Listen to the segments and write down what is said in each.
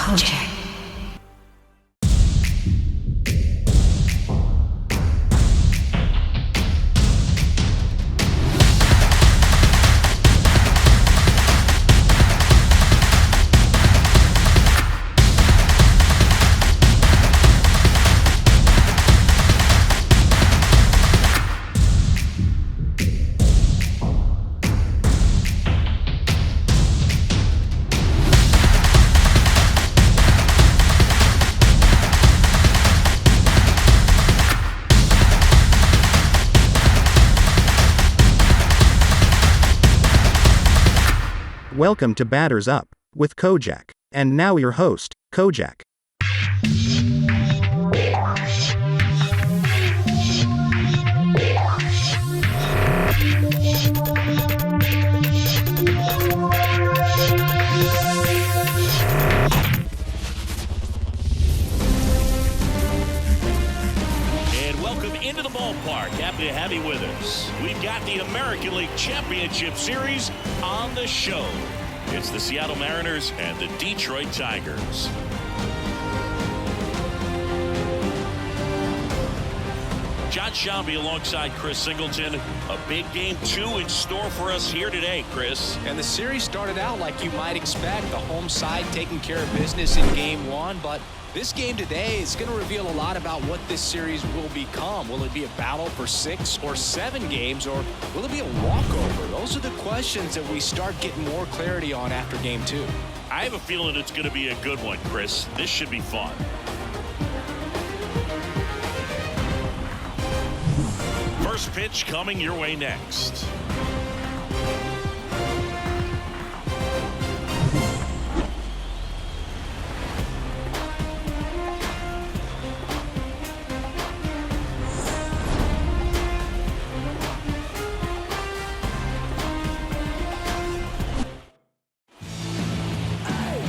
Kojak. Welcome to Batters Up with Kojak. And now your host, Kojak. And welcome into the ballpark. Happy to have you with us. We've got the American League Championship Series on the show. It's the Seattle Mariners and the Detroit Tigers. John Shambi alongside Chris Singleton. A big game 2 in store for us here today, Chris. And the series started out like you might expect. The home side taking care of business in game 1, but this game today is going to reveal a lot about what this series will become. Will it be a battle for 6 or 7 games, or will it be a walkover? Those are the questions that we start getting more clarity on after game 2. I have a feeling it's going to be a good one, Chris. This should be fun. First pitch coming your way next.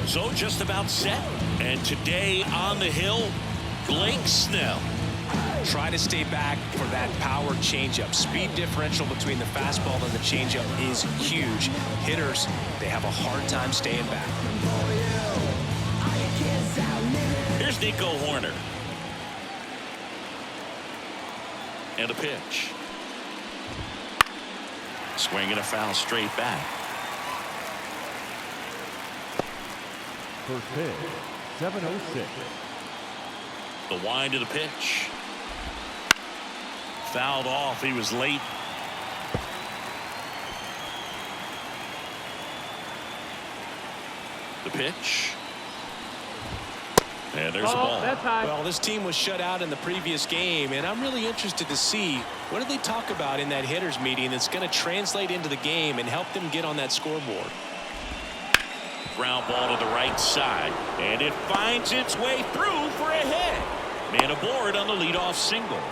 So just about set. And today on the hill, Blake Snell. Trying to stay back for that power changeup. Speed differential between the fastball and the changeup is huge. Hitters, they have a hard time staying back. Here's Nico Horner. And a pitch. Swing and a foul straight back. First pitch, 7:06. The wind of the pitch. Fouled off. He was late. The pitch. And there's a ball. Well, this team was shut out in the previous game, and I'm really interested to see what did they talk about in that hitters meeting that's going to translate into the game and help them get on that scoreboard. Ground ball to the right side, and it finds its way through for a hit. Man aboard on the leadoff single.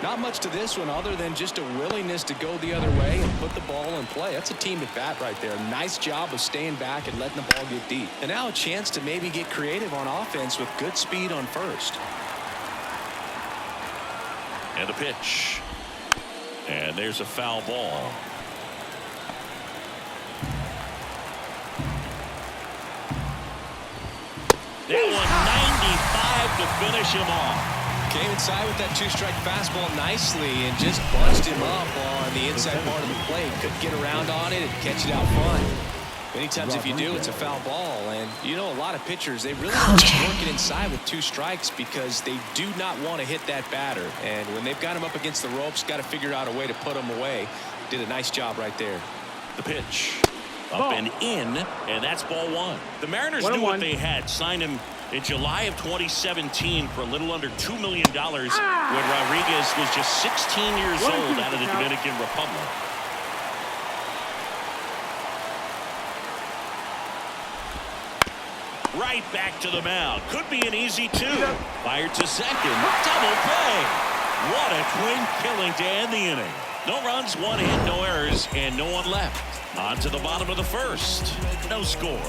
Not much to this one other than just a willingness to go the other way and put the ball in play. That's a team at bat right there. Nice job of staying back and letting the ball get deep. And now a chance to maybe get creative on offense with good speed on first. And a pitch. And there's a foul ball. That one 95 to finish him off. Came inside with that 2-strike fastball nicely and just bunched him up on the inside part of the plate. Couldn't get around on it and catch it out front. Many times if you do, it's a foul ball. And you know, a lot of pitchers, they really don't just work it inside with 2 strikes because they do not want to hit that batter. And when they've got him up against the ropes, got to figure out a way to put him away. Did a nice job right there. The pitch. Up and in, and that's ball 1. The Mariners knew what they had. Signed him in July of 2017 for a little under $2 million when Rodriguez was just 16 years old out of the Dominican Republic. Right back to the mound. Could be an easy 2. Fired to second. Double play. What a clean killing to end the inning. No runs, 1 hit, no errors, and no one left. On to the bottom of the first. No score.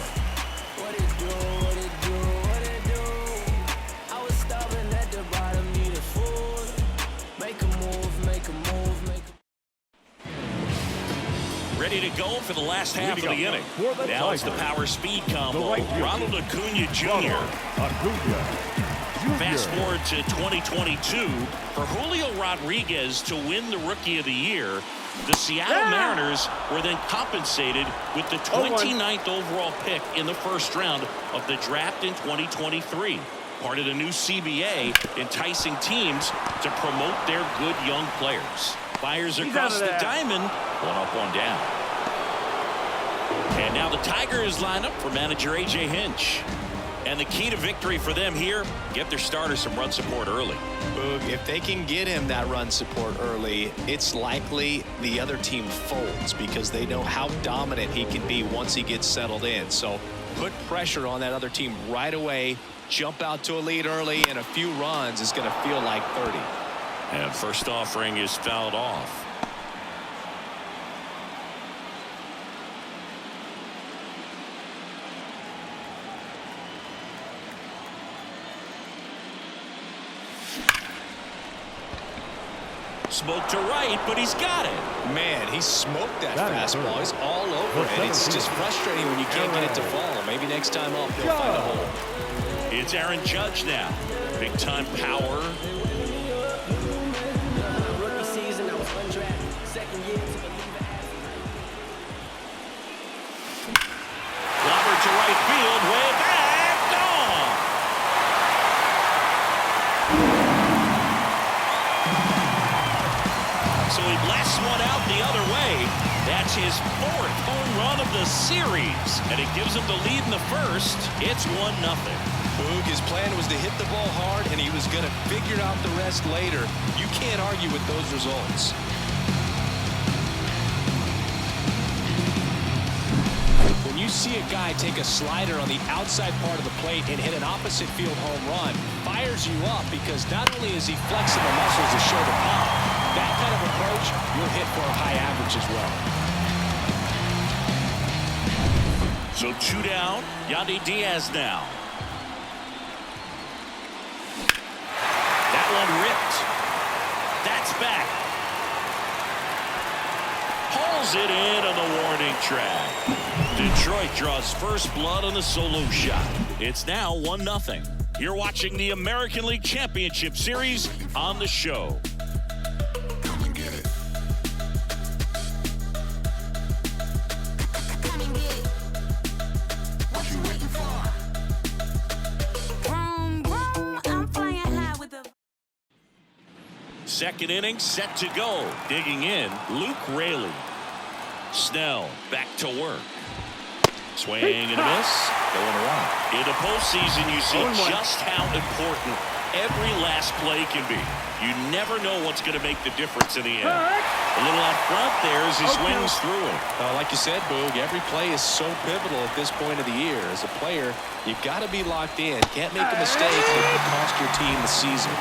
ready to go for the last half of the inning. Now it's the power speed combo. Ronald Acuna Jr. Fast forward to 2022. For Julio Rodriguez to win the Rookie of the Year, the Seattle Mariners were then compensated with the 29th overall pick in the first round of the draft in 2023. Part of the new CBA, enticing teams to promote their good young players. Fires across the diamond. One up, one down. And now the Tigers line up for manager A.J. Hinch. And the key to victory for them here, get their starter some run support early. Boog, if they can get him that run support early, it's likely the other team folds because they know how dominant he can be once he gets settled in. So put pressure on that other team right away, jump out to a lead early, and a few runs is going to feel like 30. And first offering is fouled off. Smoke to right, but he's got it. Man, he smoked that fastball. He's all over it. It's just frustrating when you can't get it to fall. Maybe next time up, he'll find a hole. It's Aaron Judge now. Big time power. Rookie season, I was undrafted. Second year to believe it. Lobber to right field, way back, gone. So he blasts one out the other way. That's his 4th home run of the series. And it gives him the lead in the first. It's 1-0. Boog, his plan was to hit the ball hard, and he was going to figure out the rest later. You can't argue with those results. When you see a guy take a slider on the outside part of the plate and hit an opposite field home run, fires you up because not only is he flexing the muscles to show the pop, that kind of approach, you'll hit for a high average as well. So 2 down. Yandy Diaz now. That one ripped. That's back. Hauls it in on the warning track. Detroit draws first blood on the solo shot. It's now 1-0. You're watching the American League Championship Series on the show. Come and get it. Come and get it. What you waiting for? Vroom, vroom, I'm flying high with the... Second inning set to go. Digging in, Luke Raley. Snell back to work. Swing and a miss. Going around. In the postseason, you see just how important every last play can be. You never know what's going to make the difference in the end. A little out front there as he swings through it. Like you said, Boog, every play is so pivotal at this point of the year. As a player, you've got to be locked in. Can't make a mistake that could cost your team the season.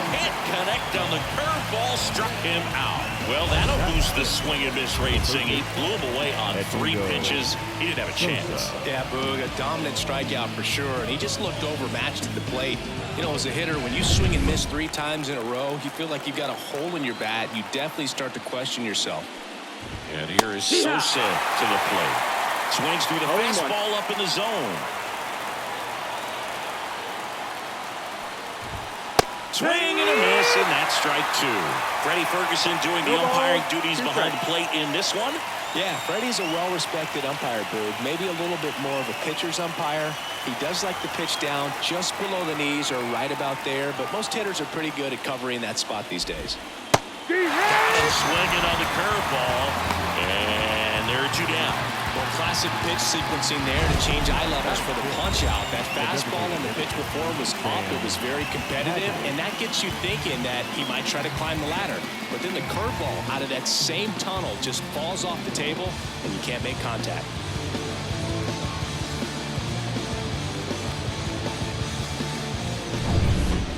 Can't connect on the curveball, struck him out. Well, that'll boost the swing and miss rate, Singy. Blew him away on 3 pitches. He didn't have a chance. Yeah, Boog, a dominant strikeout for sure, and he just looked overmatched at the plate. You know, as a hitter, when you swing and miss 3 times in a row, you feel like you've got a hole in your bat. You definitely start to question yourself. And here is Sosa to the plate. Swings through the fastball up in the zone. Swing and a miss, and that's strike 2. Freddie Ferguson doing the umpiring duties behind the plate in this one. Yeah, Freddie's a well-respected umpire, Boog. Maybe a little bit more of a pitcher's umpire. He does like to pitch down just below the knees or right about there, but most hitters are pretty good at covering that spot these days. Got him swinging on the curveball, and there are 2 down. Well, classic pitch sequencing there to change eye levels for the punch out. That fastball on the pitch before was up. It was very competitive, and that gets you thinking that he might try to climb the ladder. But then the curveball out of that same tunnel just falls off the table, and you can't make contact.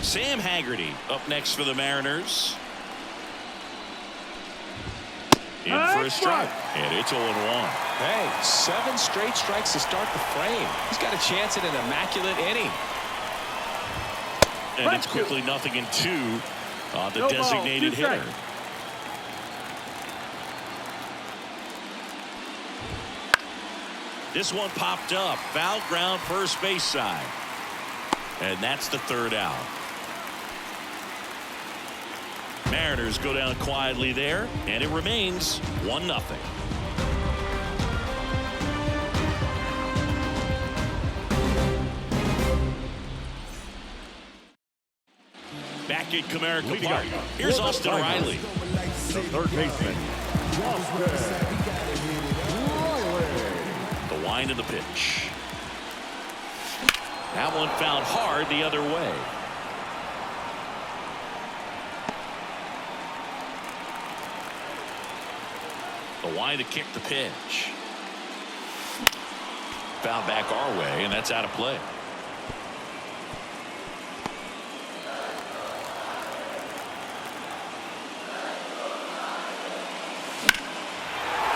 Sam Haggerty up next for the Mariners. In for a strike, and it's 0-1. Hey, 7 straight strikes to start the frame. He's got a chance at an immaculate inning. And it's quickly 0-2 on the designated hitter. This one popped up. Foul ground, first base side. And that's the third out. Mariners go down quietly there, and it remains 1-0. Back at Comerica Park, here's Austin Riley. The third baseman, The wind of the pitch. That one fouled hard the other way. The wind to kick the pitch. Fouled back our way, and that's out of play.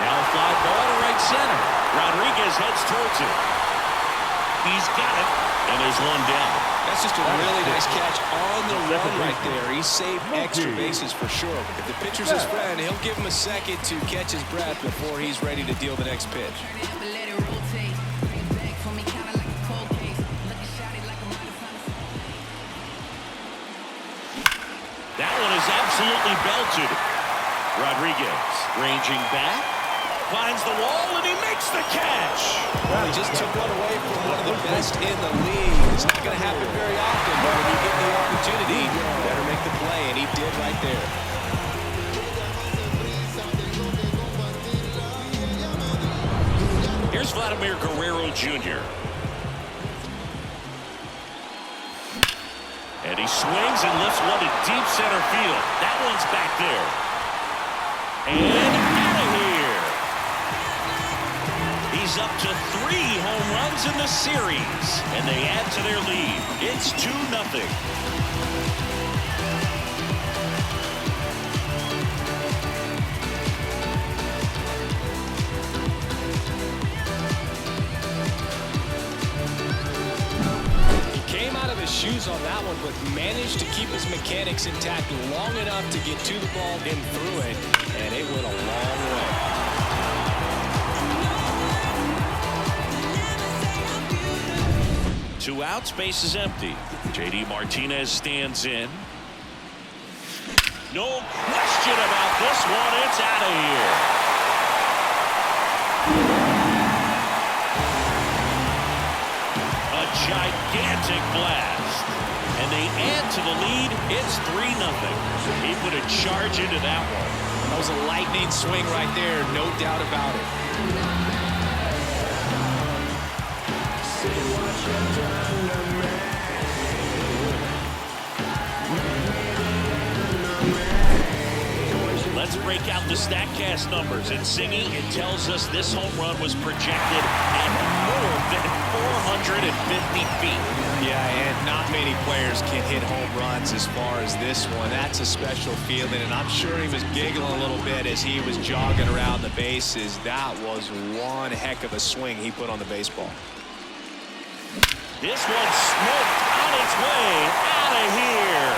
Now a fly ball to right center. Rodriguez heads towards it. He's got it, and there's one down. That's just a really nice catch on the run right there. He saved extra bases for sure. If the pitcher's his friend, he'll give him a second to catch his breath before he's ready to deal the next pitch. That one is absolutely belted. Rodriguez ranging back, finds the wall, and he makes the catch. Well, he just took one away from one of the best in the league. It's not going to happen very often, but when you get the opportunity, you better make the play, and he did right there. Here's Vladimir Guerrero Jr. And he swings and lifts one to deep center field. That one's back there. And out of here. He's up to 3 home runs in the series, and they add to their lead. It's 2-0. Came out of his shoes on that one, but managed to keep his mechanics intact long enough to get to the ball and through it, and it went a long way. 2 outs, base is empty. J.D. Martinez stands in. No question about this one. It's out of here. A gigantic blast. And they add to the lead. It's 3-0. He put a charge into that one. That was a lightning swing right there, no doubt about it. Let's break out the StatCast numbers. And Singy, it tells us this home run was projected at more than 450 feet. Yeah, and not many players can hit home runs as far as this one. That's a special feeling, and I'm sure he was giggling a little bit as he was jogging around the bases. That was one heck of a swing he put on the baseball. This one smoked on its way out of here.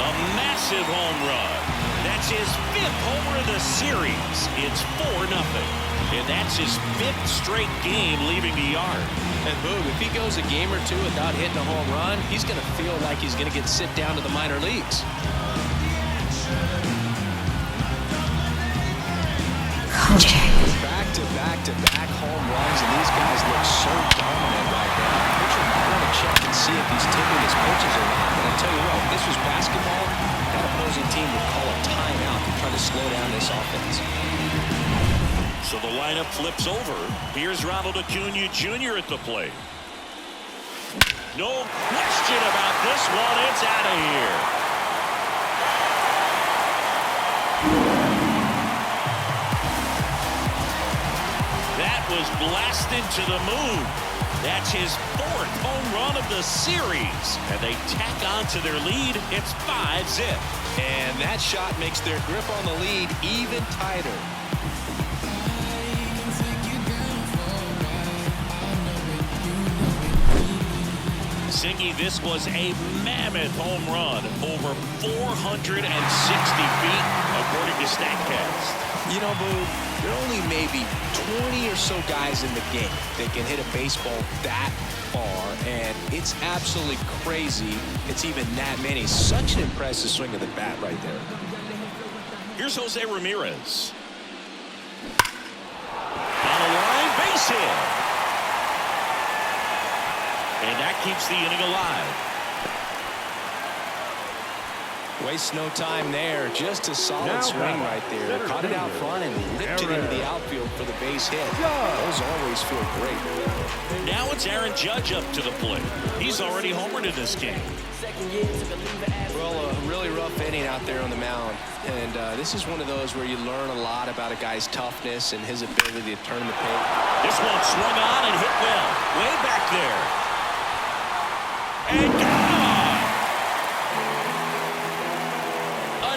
A massive home run. That's his 5th homer of the series. It's 4-0. And that's his 5th straight game leaving the yard. And Boog, if he goes a game or two without hitting a home run, he's going to feel like he's going to get sit down to the minor leagues. Kojak. Back-to-back home runs, and these guys look so dominant right now. Pitcher might want to check and see if he's taking his pitches or not. But I tell you what, if this was basketball, that opposing team would call a timeout to try to slow down this offense. So the lineup flips over. Here's Ronald Acuna Jr. at the plate. No question about this one. It's out of here. That was blasted to the moon. That's his 4th home run of the series. And they tack on to their lead. It's 5-0. And that shot makes their grip on the lead even tighter. Singy, this was a mammoth home run, over 460 feet, according to StatCast. You know, Boo, there are only maybe 20 or so guys in the game that can hit a baseball that far, and it's absolutely crazy it's even that many. Such an impressive swing of the bat right there. Here's Jose Ramirez. On a line, base hit. And that keeps the inning alive. Waste no time there. Just a solid swing right there. Caught it out front and lifted into the outfield for the base hit. Those always feel great. Now it's Aaron Judge up to the plate. He's already homered in this game. Well, a really rough inning out there on the mound. And this is one of those where you learn a lot about a guy's toughness and his ability to turn the page. This one swung on and hit well. Way back there. And gone!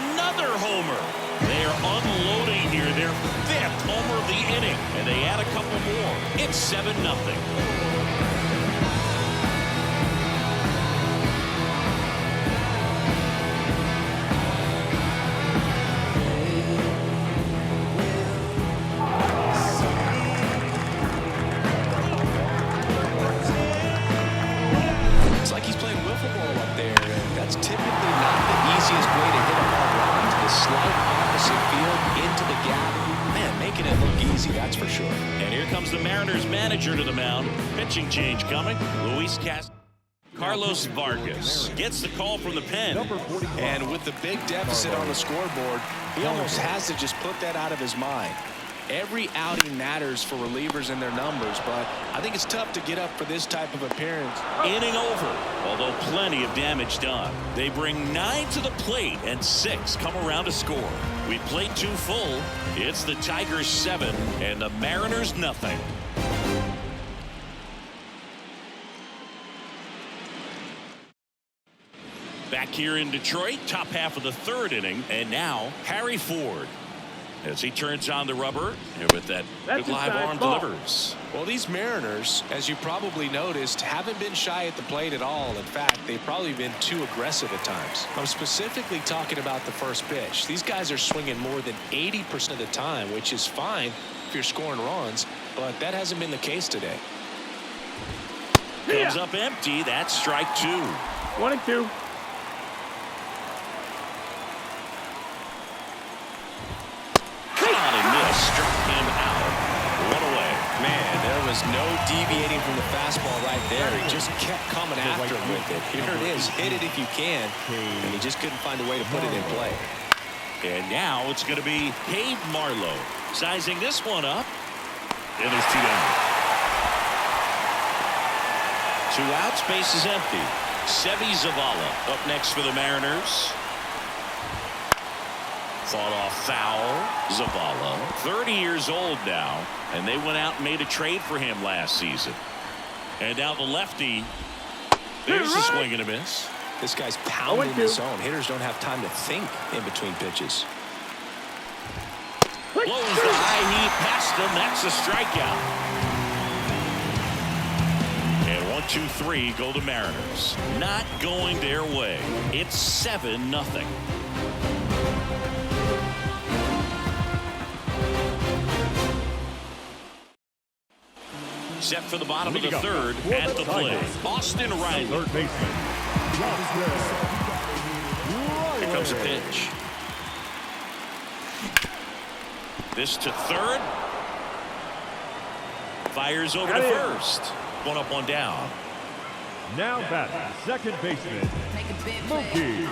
Another homer. They are unloading here. Their 5th homer of the inning. And they add a couple more. It's 7-0. It's like he's playing wiffle ball up there. And that's typically not the easiest way to hit a hard line. To the slight opposite field into the gap. Man, making it look easy, that's for sure. And here comes the Mariners manager to the mound. Pitching change coming. Luis Castro. Carlos Vargas gets the call from the pen. And with the big deficit on the scoreboard, he almost has to just put that out of his mind. Every outing matters for relievers and their numbers, but I think it's tough to get up for this type of appearance. Inning over, although plenty of damage done. They bring 9 to the plate and 6 come around to score. We played 2 full. It's the Tigers 7 and the Mariners nothing. Back here in Detroit, top half of the 3rd inning, and now Harry Ford as he turns on the rubber and with that good live arm delivers. Well, these Mariners, as you probably noticed, haven't been shy at the plate at all. In fact, they've probably been too aggressive at times. I'm specifically talking about the first pitch. These guys are swinging more than 80% of the time, which is fine if you're scoring runs, but that hasn't been the case today. Comes up empty. That's strike 2. 1-2. Struck him out. 1 away. Man, there was no deviating from the fastball right there. He just kept coming after him with it. Here it is. Hit it if you can. And he just couldn't find a way to put it in play. And now it's going to be Cade Marlowe sizing this one up. And there's 2 down. 2 outs. Base is empty. Seby Zavala up next for the Mariners. Fought off foul. Zavala, 30 years old now, and they went out and made a trade for him last season. And now the lefty. There's a swing and a miss. This guy's pounding the zone. Hitters don't have time to think in between pitches. Blows the high heat past him. That's a strikeout. And 1, 2, 3 go the Mariners. Not going their way. It's 7-0. Set for the bottom of the 3rd at the plate. Austin Riley. Third baseman. Here comes a pitch. This to 3rd. Fires over to 1st. 1 up, 1 down. Now batting, second baseman, Mookie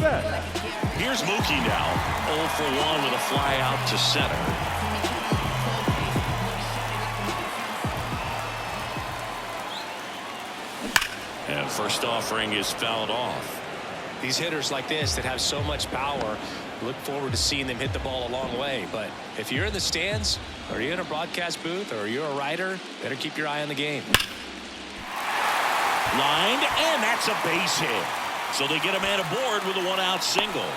Betts. Here's Mookie now. 0 for 1 with a fly out to center. And first offering is fouled off. These hitters like this that have so much power, look forward to seeing them hit the ball a long way. But if you're in the stands, or you're in a broadcast booth, or you're a writer, better keep your eye on the game. Lined, and that's a base hit. So they get a man aboard with a 1-out single.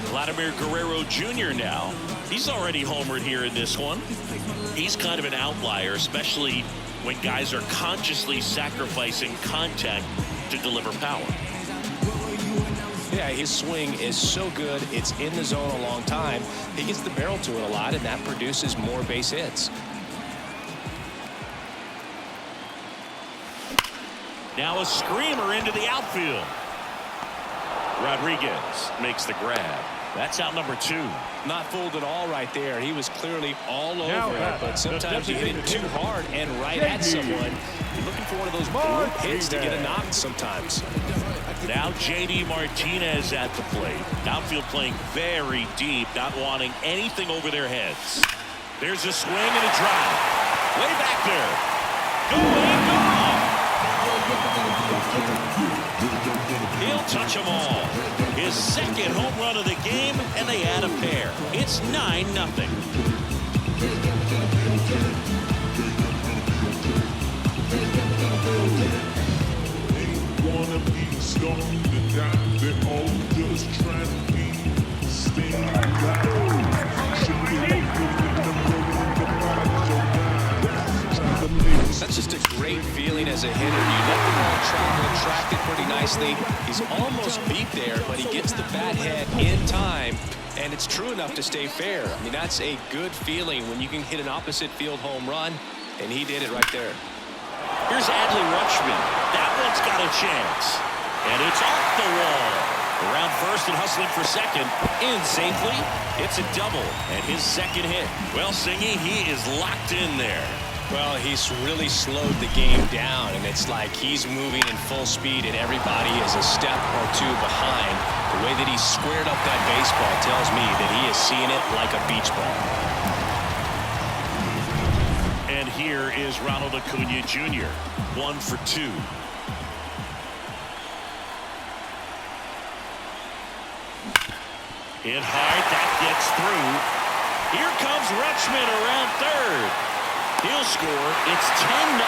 Vladimir Guerrero Jr. now. He's already homered here in this one. He's kind of an outlier, especially when guys are consciously sacrificing contact to deliver power. Yeah, his swing is so good. It's in the zone a long time. He gets the barrel to it a lot, and that produces more base hits. Now a screamer into the outfield. Rodriguez makes the grab. That's out number 2. Not fooled at all right there. He was clearly all over it, but sometimes you hit it too hard and right at someone. You're looking for one of those bloop hits to get a knock sometimes. Now J.D. Martinez at the plate. Outfield playing very deep, not wanting anything over their heads. There's a swing and a drive. Way back there. Going gone. He'll touch them all. His second home run of the game, and they add a pair. It's 9-0. Wanna be stuck to die, they're all just trying to be staying That's just a great feeling as a hitter. You let the ball travel and track it pretty nicely. He's almost beat there, but he gets the bat head in time, and it's true enough to stay fair. I mean, that's a good feeling when you can hit an opposite field home run, and he did it right there. Here's Adley Rutschman. That one's got a chance. And it's off the wall. Around first and hustling for second. In safely. It's a double. And his second hit. Well, Singy, he is locked in there. Well, he's really slowed the game down, and it's like he's moving in full speed, and everybody is a step or two behind. The way that he squared up that baseball tells me that he is seeing it like a beach ball. And here is Ronald Acuna Jr. 1 for 2. Hit hard. That gets through. Here comes Rutschman around third. He'll score. It's 10-0.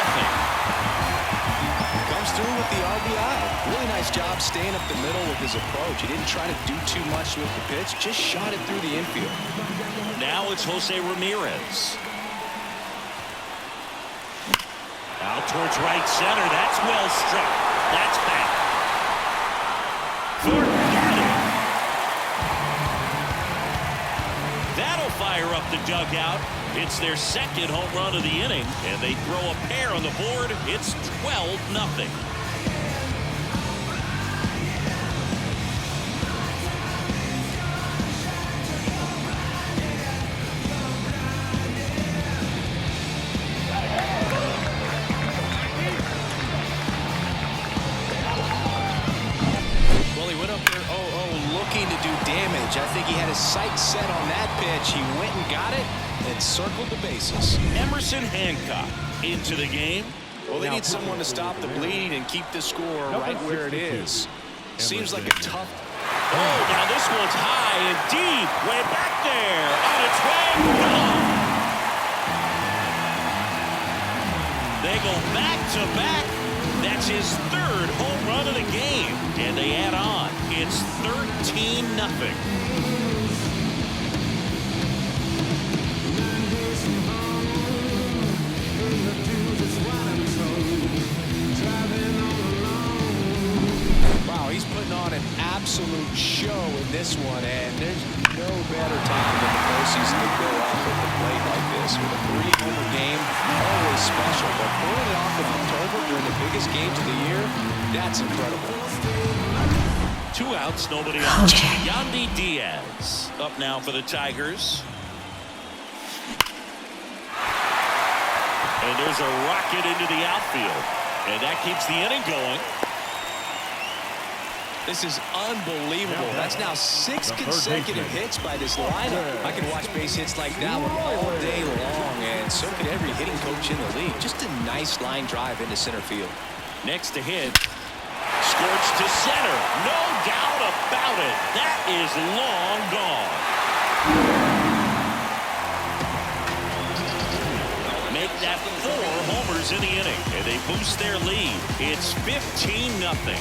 Comes through with the RBI. Really nice job staying up the middle with his approach. He didn't try to do too much with the pitch. Just shot it through the infield. Now it's Jose Ramirez. Out towards right center. That's well struck. That's back. Thornton got it. That'll fire up the dugout. It's their second home run of the inning, and they throw a pair on the board. It's 12-0. Well, he went up there 0-0 looking to do damage. I think he had his sights set on that pitch. He went and got it and circled the bases. Emerson Hancock into the game. Well, they need someone to stop the bleed and keep the score right where it is. Seems like a tough. Oh, now this one's high and deep. Way back there. On its way. Gone. They go back to back. That's his third home run of the game. And they add on. It's 13-0. He's putting on an absolute show in this one, and there's no better time than the postseason to go off at the plate like this. With a 3-homer game, always special, but pulling it off in October during the biggest games of the year, that's incredible. 2 outs, nobody on. Yandy Diaz up now for the Tigers. And there's a rocket into the outfield, and that keeps the inning going. This is unbelievable. That's now 6 consecutive hits by this lineup. I can watch base hits like that one all day long, and so can every hitting coach in the league. Just a nice line drive into center field. Next to hit. Scorched to center. No doubt about it. That is long gone. Make that 4 homers in the inning, and they boost their lead. It's 15-0.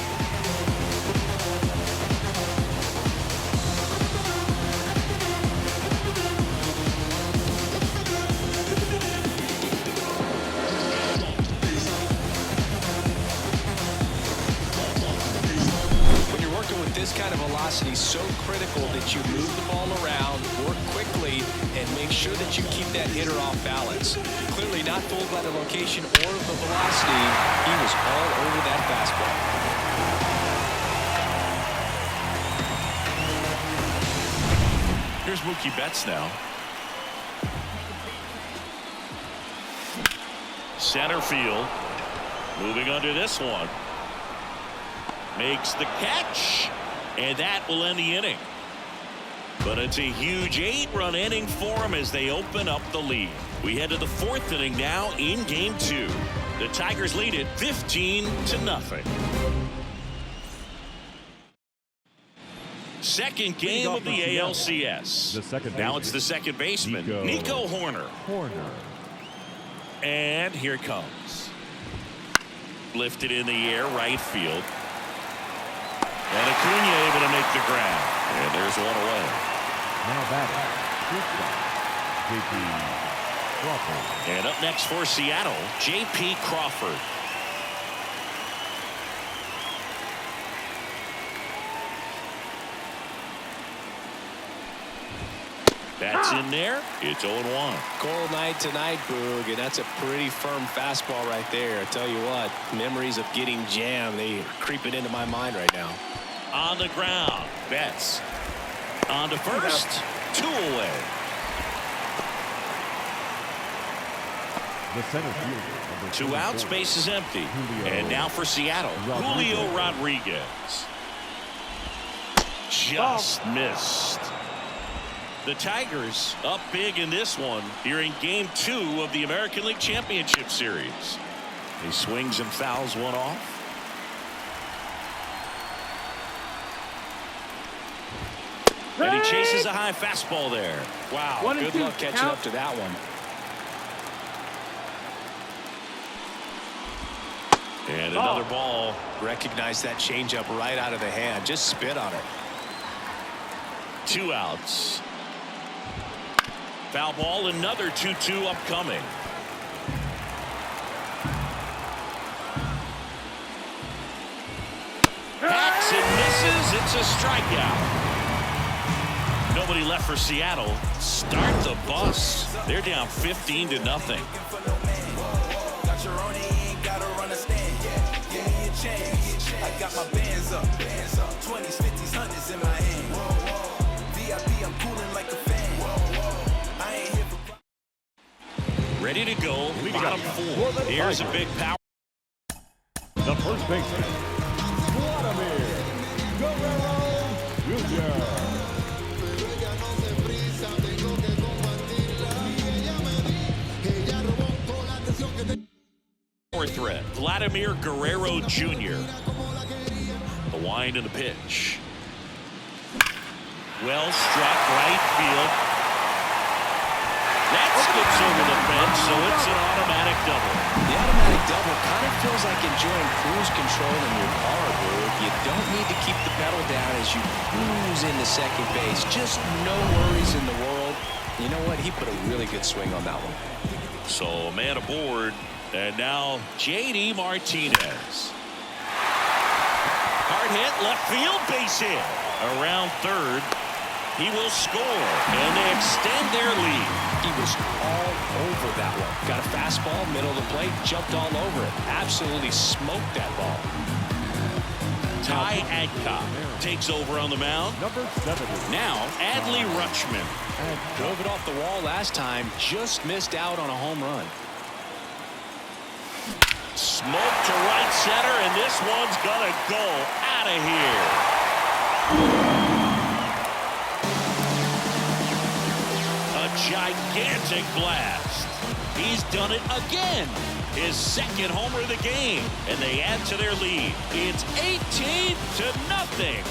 velocity so critical that you move the ball around, work quickly, and make sure that you keep that hitter off balance. Clearly not fooled by the location or the velocity. He was all over that fastball. Here's Mookie Betts now. Center field. Moving under this one. Makes the catch. And that will end the inning. But it's a huge 8-run inning for them as they open up the lead. We head to the 4th inning now in Game 2. The Tigers lead it 15-0. Second game of the ALCS. Now it's the second baseman, Nico Hoerner. And here it comes. Lifted in the air, right field. And Acuna able to make the grab. And there's one away. Now batting, J.P. Crawford. And up next for Seattle, J.P. Crawford. That's in there. It's 0-1. Cold night tonight, Boog, and that's a pretty firm fastball right there. I tell you what, memories of getting jammed, they are creeping into my mind right now. On the ground, Betts. On to first, 2 away. The center fielder. 2 out, space is empty. And now for Seattle, Julio Rodriguez. Just missed. The Tigers up big in this one here in Game 2 of the American League Championship Series. He swings and fouls one off. And he chases a high fastball there. Wow, good luck catching up to that one. And another ball. Recognize that changeup right out of the hand. Just spit on it. 2 outs. Foul ball, another 2-2 upcoming. Hacks and misses. It's a strikeout. Nobody left for Seattle. Start the bus. They're down 15-0. I got my bands up. 20s, 50s, 100s in my hand. VIP, I'm cooling like a fan. I ain't here for... Ready to go. Bottom 4. Here's a big power. The first baseman, Vladimir Guerrero Jr. Threat, Vladimir Guerrero Jr. The wind and the pitch. Well struck, right field. That skips over the fence, so it's an automatic double. The automatic double kind of feels like enjoying cruise control in your car, Bird. You don't need to keep the pedal down as you cruise into second base. Just no worries in the world. You know what? He put a really good swing on that one. So a man aboard. And now J.D. Martinez. Hard hit, left field, base hit. Around third, he will score, and they extend their lead. He was all over that one. Got a fastball, middle of the plate, jumped all over it. Absolutely smoked that ball. Ty Adcock takes over on the mound. Number 7. Now Adley Rutschman. Drove it off the wall last time, just missed out on a home run. Smoke to right center, and this one's gonna go out of here. A gigantic blast. He's done it again. His second homer of the game, and they add to their lead. It's 18-0.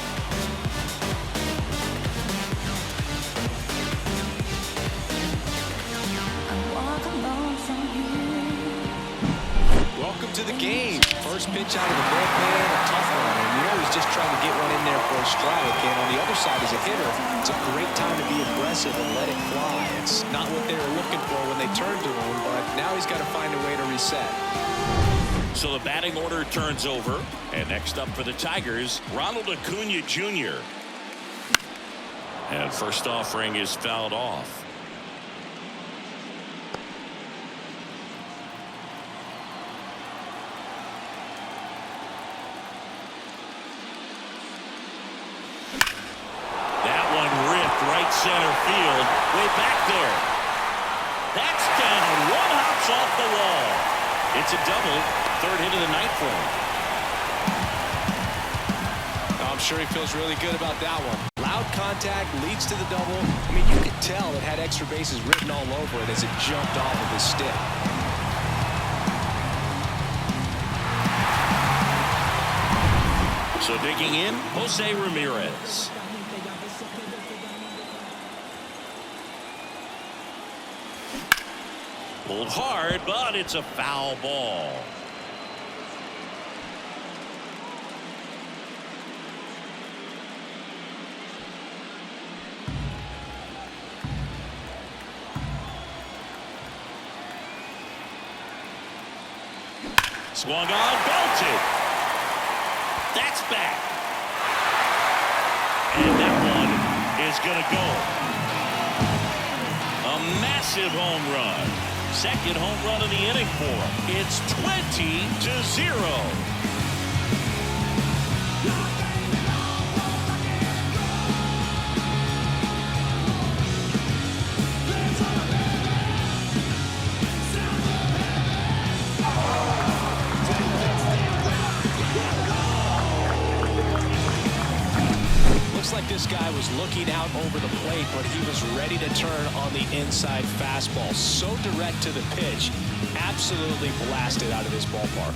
Welcome to the game. First pitch out of the bullpen, a tough one. And you know he's just trying to get one in there for a strike. And on the other side, as a hitter, it's a great time to be aggressive and let it fly. It's not what they were looking for when they turned to him, but now he's got to find a way to reset. So the batting order turns over. And next up for the Tigers, Ronald Acuna Jr. And first offering is fouled off. That one ripped right center field. Way back there. That's down. One hops off the wall. It's a double. Third hit of the night for him. I'm sure he feels really good about that one. Loud contact leads to the double. I mean, you could tell it had extra bases written all over it as it jumped off of his stick. So digging in, Jose Ramirez. Pulled hard, but it's a foul ball. Swung on, belted. That's back. And that one is going to go. A massive home run. Second home run of the inning for him. It's 20-0. Looks like this guy was looking out over the plate, but he was ready to turn on the inside fastball. So direct to the pitch, absolutely blasted out of this ballpark.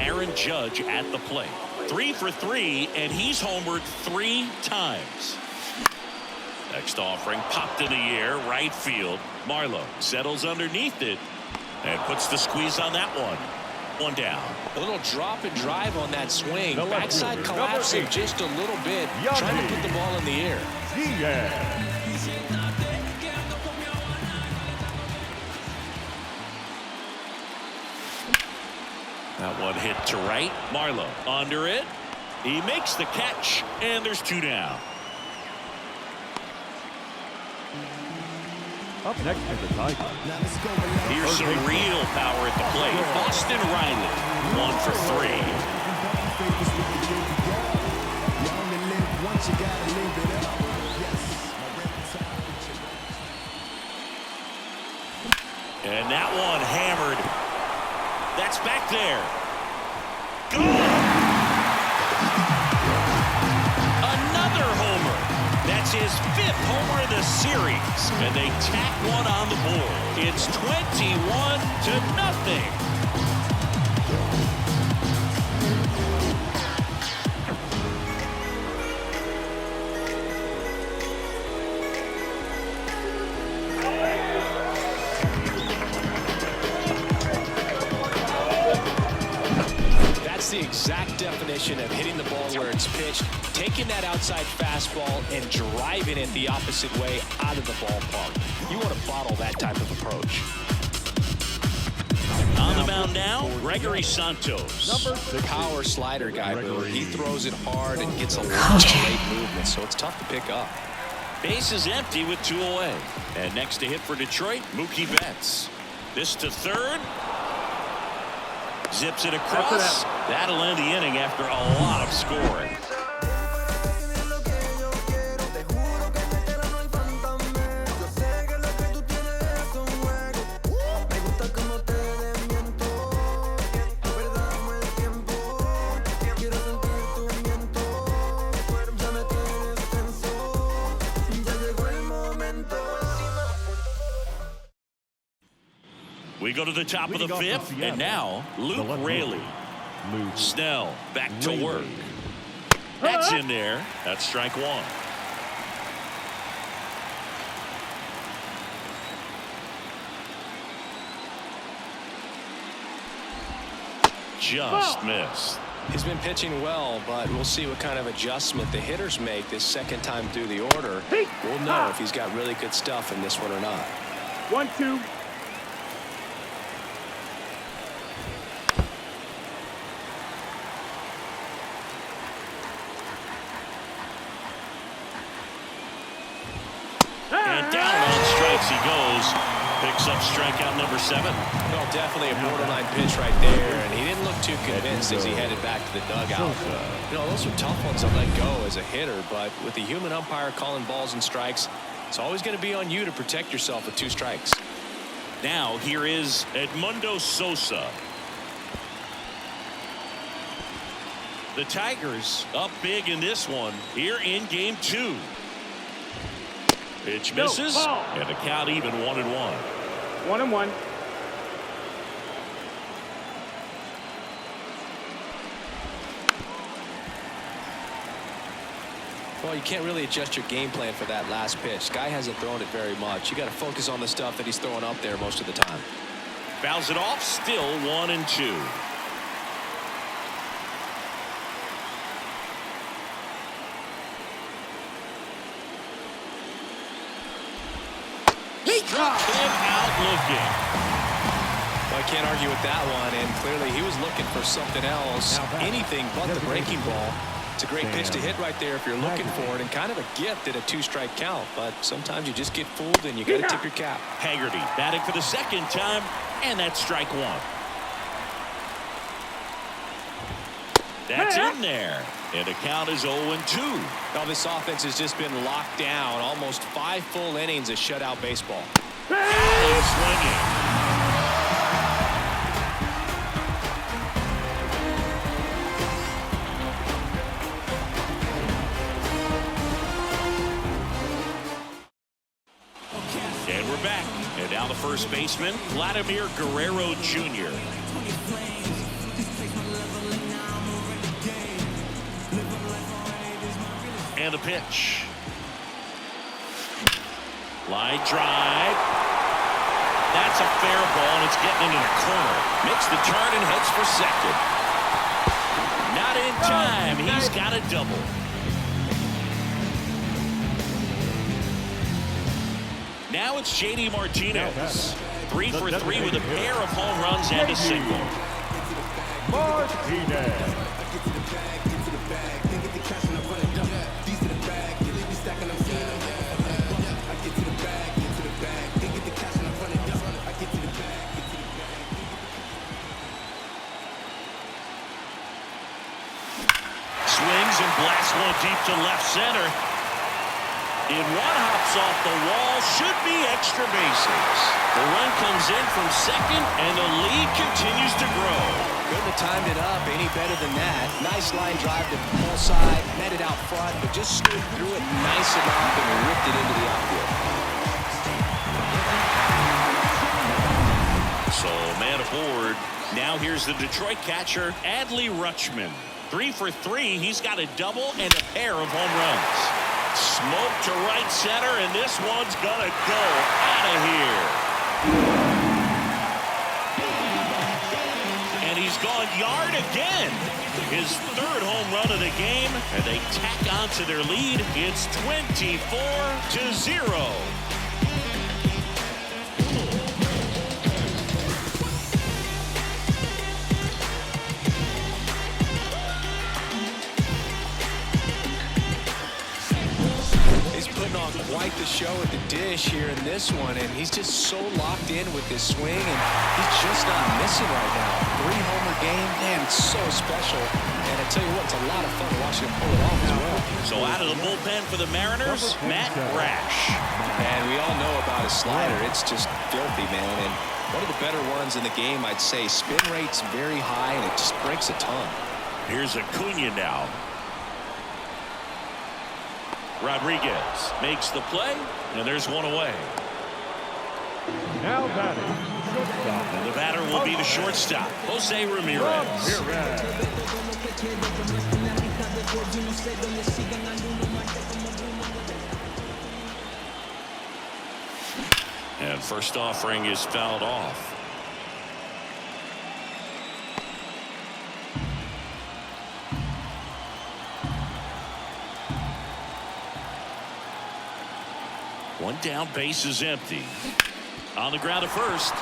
Aaron Judge at the plate. 3 for 3, and he's homered 3 times. Next offering popped in the air, right field. Marlowe settles underneath it and puts the squeeze on that one. One down. A little drop and drive on that swing. Backside collapsing just a little bit, trying to put the ball in the air. That one hit to right. Marlowe under it. He makes the catch, and there's 2 down. Up next is the Tigers. Here's some real power at the plate. Austin Riley, 1 for 3. And that one hammered. That's back there. Gone! Another homer. That's his 5th homer of the series. And they tack one on the board. It's 21-0. The exact definition of hitting the ball where it's pitched, taking that outside fastball and driving it the opposite way out of the ballpark. You want to bottle that type of approach. On the mound now, Gregory Santos. The power slider guy, Brewer. He throws it hard and gets a lot of late movement, so it's tough to pick up. Base is empty with 2 away. And next to hit for Detroit, Mookie Betts. This to third. Zips it across. That'll end the inning after a lot of scoring. We go to the top of the 5th, and now Luke Raley. Snell back to work. That's in there. That's strike 1. Just missed. He's been pitching well, but we'll see what kind of adjustment the hitters make this second time through the order. We'll know if he's got really good stuff in this one or not. 1-2. And down on strikes he goes. Picks up strikeout number 7. Well, definitely a borderline pitch right there, and he didn't look too convinced as he headed back to the dugout. You know, those are tough ones to let go as a hitter, but with the human umpire calling balls and strikes, it's always going to be on you to protect yourself with 2 strikes. Now here is Edmundo Sosa. The Tigers up big in this one here in game 2. Pitch misses, and the count even 1-1. 1-1. Well, you can't really adjust your game plan for that last pitch. Guy hasn't thrown it very much. You got to focus on the stuff that he's throwing up there most of the time. Fouls it off, still 1-2. Struck him out looking. Well, I can't argue with that one, and clearly he was looking for something else, anything but the breaking ball. It's a great pitch to hit right there if you're looking for it, and kind of a gift at a 2-strike count, but sometimes you just get fooled and you got to tip your cap. Haggerty batting for the second time, and that's strike 1. That's in there, and the count is 0-2. Now this offense has just been locked down, almost 5 full innings of shutout baseball. And swinging. And we're back, and now the first baseman, Vladimir Guerrero Jr. And the pitch. Line drive. That's a fair ball, and it's getting into the corner. Makes the turn and heads for second. Not in time. He's got a double. Now it's J.D. Martinez. 3 for 3 with a pair of home runs and a single. Martinez. Swings and blasts one deep to left center. In one hops off the wall, should be extra bases. The run comes in from second, and the lead continues to grow. Couldn't have timed it up any better than that. Nice line drive to the pull side, met it out front, but just scooped through it nice enough and ripped it into the outfield. So, man aboard. Now here's the Detroit catcher, Adley Rutschman. 3 for 3. He's got a double and a pair of home runs. Smoke to right center, and this one's gonna go out of here. And he's gone yard again. His 3rd home run of the game, and they tack on to their lead. It's 24-0. Quite the show at the dish here in this one, and he's just so locked in with this swing, and he's just not missing right now. 3-homer game, man, it's so special. And I tell you what, it's a lot of fun watching him pull it off as well. So out of the bullpen for the Mariners, Matt Brash. And we all know about his slider. It's just filthy, man. And one of the better ones in the game, I'd say. Spin rate's very high, and it just breaks a ton. Here's Acuna now. Rodriguez makes the play, and there's one away. Now batting, shortstop. And the batter will be the shortstop, Jose Ramirez. And first offering is fouled off. One down, base is empty. On the ground at first.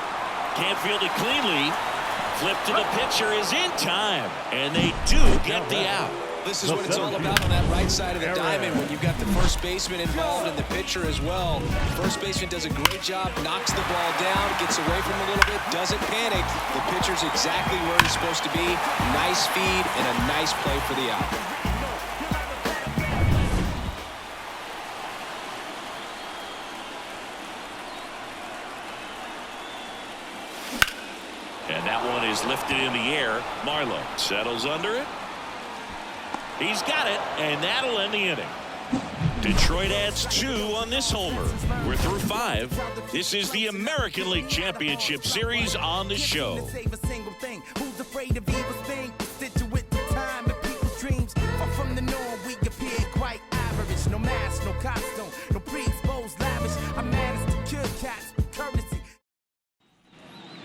Can't field it cleanly. Flip to the pitcher is in time. And they do get the out. This is what it's all about on that right side of the diamond when you've got the first baseman involved and the pitcher as well. First baseman does a great job, knocks the ball down, gets away from him a little bit, doesn't panic. The pitcher's exactly where he's supposed to be. Nice feed and a nice play for the out. And that one is lifted in the air. Marlowe settles under it. He's got it, and that'll end the inning. Detroit adds 2 on this homer. We're through 5. This is the American League Championship Series on the show.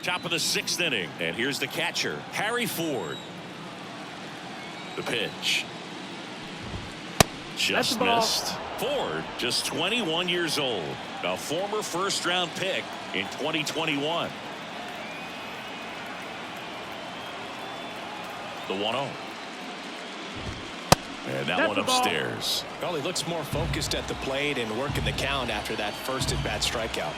Top of the 6th inning, and here's the catcher, Harry Ford. The pitch. Just missed. Ford, just 21 years old, a former first-round pick in 2021. The 1-0. And that one upstairs. Well, he looks more focused at the plate and working the count after that first at-bat strikeout.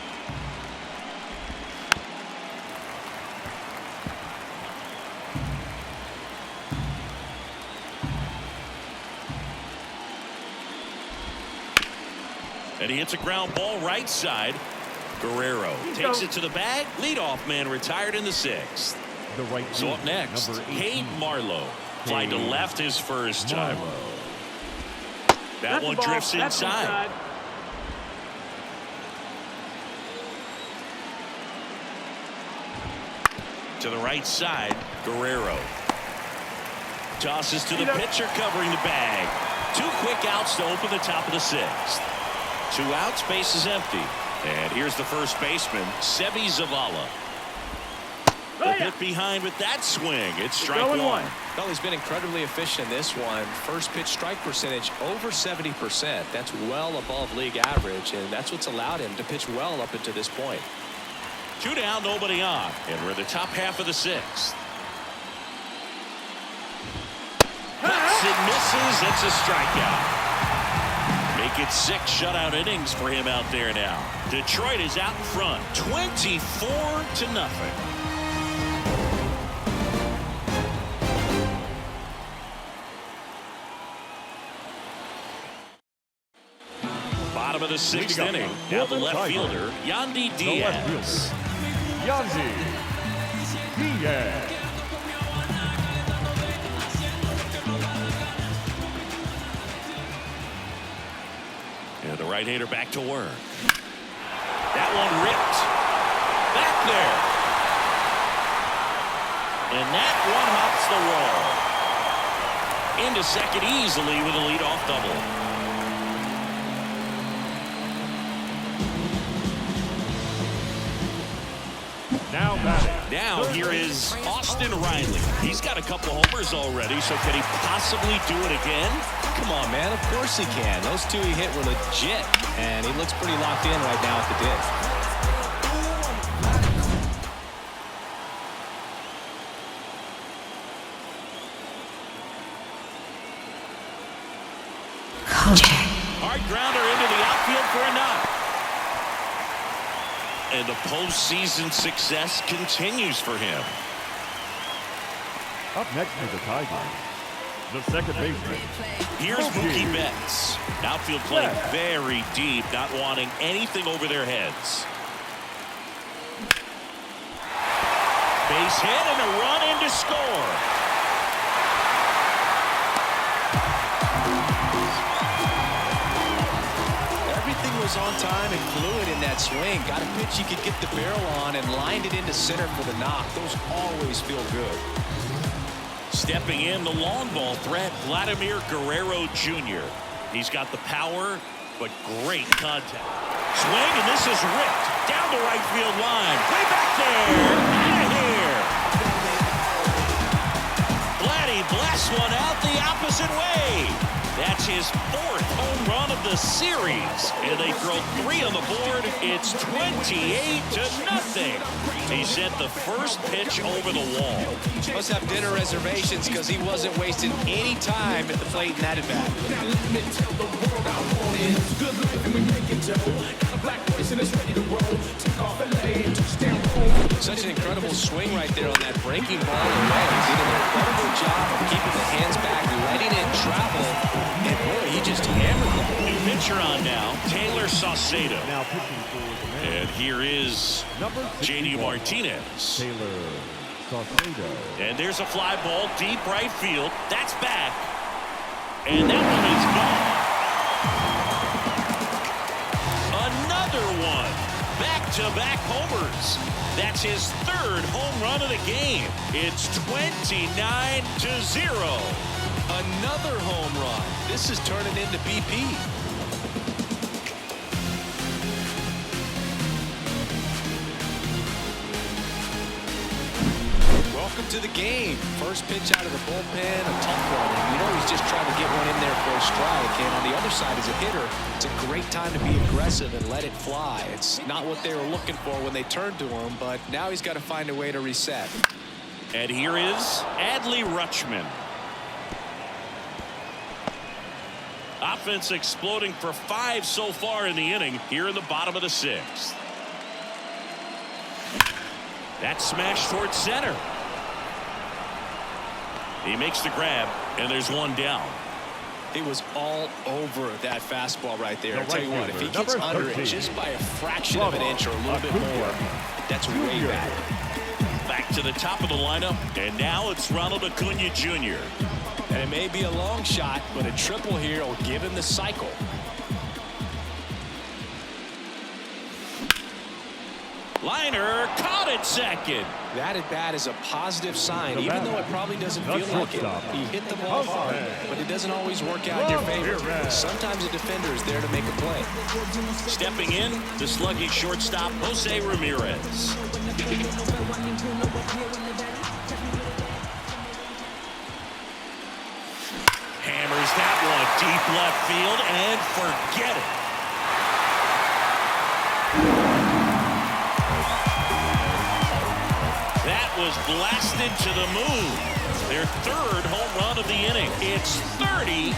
And he hits a ground ball right side. Guerrero takes it to the bag. Leadoff man retired in the 6th. So up next, Cade Marlowe. Fly to left his first time. That one drifts inside. To the right side, Guerrero. Tosses to the pitcher covering the bag. 2 quick outs to open the top of the 6th. 2 outs, base is empty. And here's the first baseman, Sebi Zavala. A bit behind with that swing. It's strike 1. Well, he's been incredibly efficient in this one. First pitch strike percentage over 70%. That's well above league average, and that's what's allowed him to pitch well up until this point. 2 down, nobody on. And we're in the top half of the 6th. Cuts and misses. It's a strikeout. Make it 6 shutout innings for him out there now. Detroit is out in front, 24-0. Bottom of the 6th inning. Now the left fielder, Yandy Diaz. Yandy Diaz. And the right-hander back to work. That one ripped. Back there. And that one hops the wall. Into second easily with a leadoff double. Now here is Austin Riley. He's got a couple homers already, so can he possibly do it again? Come on, man. Of course he can. Those 2 he hit were legit, and he looks pretty locked in right now at the dish. Kojak. Hard grounder into the outfield for a knock. And the postseason success continues for him. Up next is the Tigers. The second baseman. Here's Mookie Betts. Outfield playing very deep, not wanting anything over their heads. Base hit and a run in to score. Everything was on time and fluid in that swing. Got a pitch he could get the barrel on and lined it into center for the knock. Those always feel good. Stepping in, the long ball threat, Vladimir Guerrero Jr. He's got the power, but great contact. Swing, and this is ripped down the right field line. Way back there. Out of here. Vladdy blasts one out the opposite way. That's his 4th home run of the series. And they throw 3 on the board. It's 28-0. He sent the first pitch over the wall. Must have dinner reservations because he wasn't wasting any time at the plate in that at-bat. Such an incredible swing right there on that breaking ball away. He did an incredible job of keeping the hands back, letting it travel, and boy, he just hammered that. New pitcher on now, Taylor Saucedo. Now pitching for the Mariners. And here is Number J.D. 61, Martinez. Taylor Saucedo. And there's a fly ball, deep right field. That's back. And that one is gone. Another one. Back-to-back homers. That's his 3rd home run of the game. It's 29-0. Another home run. This is turning into BP. Welcome to the game. First pitch out of the bullpen, a tough one. And you know he's just trying to get one in there for a strike. And on the other side, as a hitter, it's a great time to be aggressive and let it fly. It's not what they were looking for when they turned to him, but now he's got to find a way to reset. And here is Adley Rutschman. Offense exploding for 5 so far in the inning here in the bottom of the 6th. That smash towards center. He makes the grab, and there's one down. It was all over that fastball right there. I'll tell you what, if he gets under it just by a fraction of an inch or a little bit more, that's way bad. Back to the top of the lineup, and now it's Ronald Acuna Jr. And it may be a long shot, but a triple here will give him the cycle. Liner caught at second. That at bat is a positive sign, even though it probably doesn't feel like it. He hit the ball hard, but it doesn't always work out in your favor. Sometimes a defender is there to make a play. Stepping in, the sluggish shortstop, Jose Ramirez. Hammers that one deep left field and forget it. That was blasted to the moon. Their 3rd home run of the inning. It's 30-0.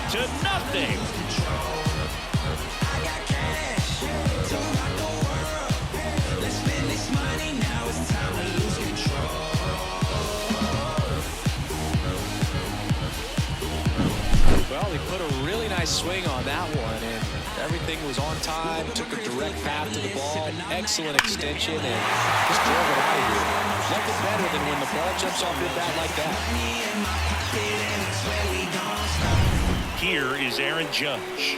Well, he put a really nice swing on that one, and everything was on time. Took a direct path to the ball. Excellent extension, and just drove it out of here. Nothing better than when the ball jumps off your bat like that. Here is Aaron Judge.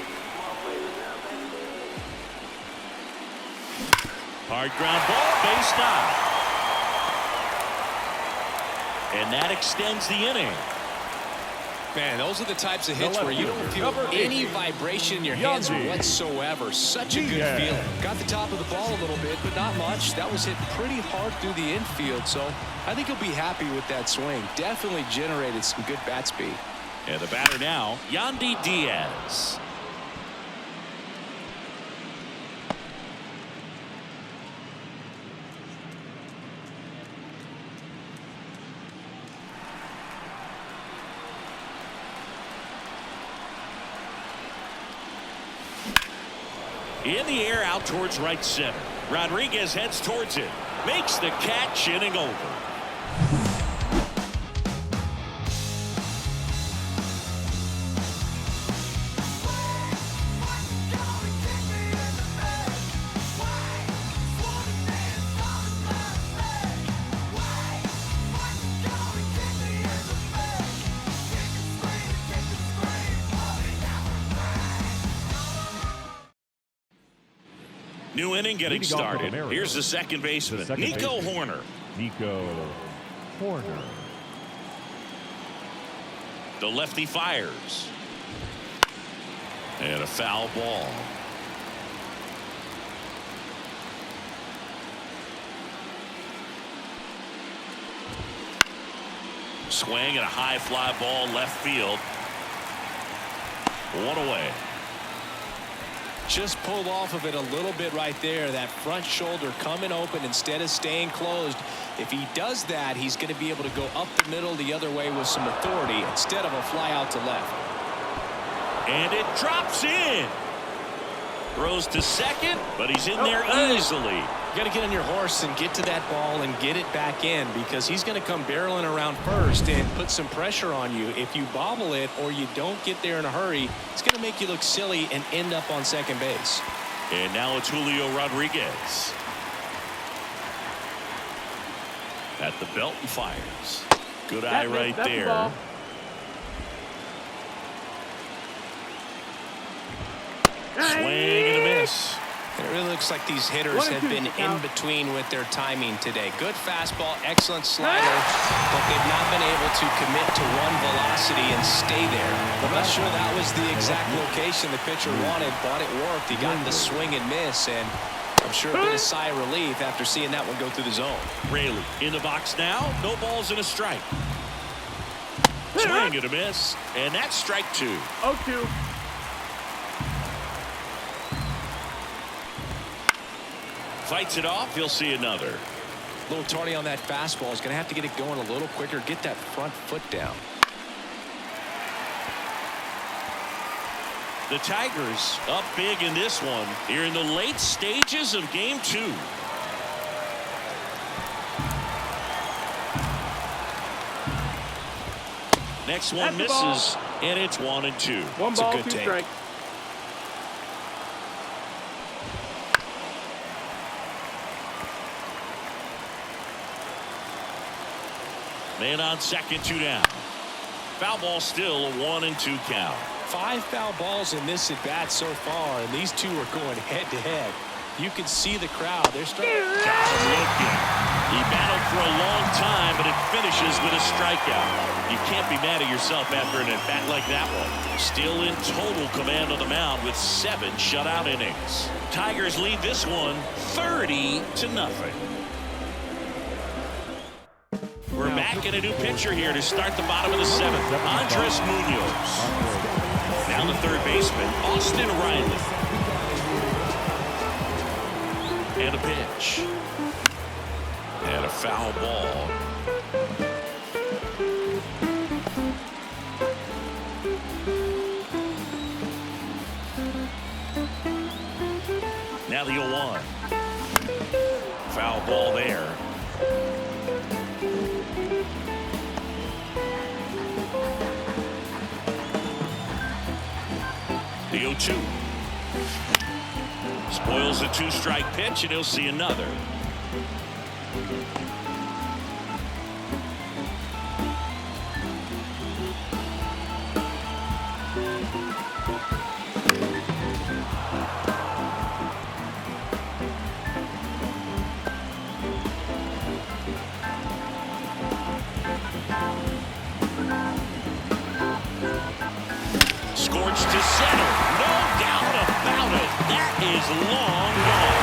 Hard ground ball, base knock. And that extends the inning. Man, those are the types of hits where you don't feel any vibration in your hands whatsoever. Such a good feeling. Got the top of the ball a little bit, but not much. That was hit pretty hard through the infield, so I think he'll be happy with that swing. Definitely generated some good bat speed. And the batter now, Yandy Diaz. In the air, out towards right center. Rodriguez heads towards it. Makes the catch, inning over. New inning getting started. Here's the second baseman, Nico Horner. Nico Horner. The lefty fires. And a foul ball. Swing and a high fly ball left field. One away. Just pulled off of it a little bit right there. That front shoulder coming open instead of staying closed. If he does that, he's going to be able to go up the middle the other way with some authority instead of a fly out to left. And it drops in. Throws to second, but he's in there easily. You got to get on your horse and get to that ball and get it back in, because he's going to come barreling around first and put some pressure on you. If you bobble it or you don't get there in a hurry, it's going to make you look silly and end up on second base. And now it's Julio Rodriguez. At the belt and fires. Good eye right there. Swing and a miss. It really looks like these hitters have been in between with their timing today. Good fastball, excellent slider, but they've not been able to commit to one velocity and stay there. I'm not sure that was the exact location the pitcher wanted, but it worked. He got the swing and miss, and I'm sure a bit of sigh of relief after seeing that one go through the zone. Raley in the box now. No balls and a strike. Swing and a miss, and that's strike two. 0-2. Fights it off. He'll see another. A little tardy on that fastball. He's going to have to get it going a little quicker. Get that front foot down. The Tigers up big in this one here in the late stages of game 2. Next one misses, and it's 1-2. One ball, 2 strikes. Man on second, 2 down. Foul ball, still a 1-2 count. 5 foul balls in this at bat so far, and these two are going head to head. You can see the crowd. They're starting. Got him looking. He battled for a long time, but it finishes with a strikeout. You can't be mad at yourself after an at-bat like that one. Still in total command of the mound with 7 shutout innings. Tigers lead this one 30-0. We're back in a new pitcher here to start the bottom of the 7th. Andres Munoz. Down the third baseman, Austin Riley. And a pitch. And a foul ball. Now the 0-1. Foul ball there. The 0-2. Spoils a 2-strike pitch, and he'll see another. Scorched to center. No doubt about it. That is long gone.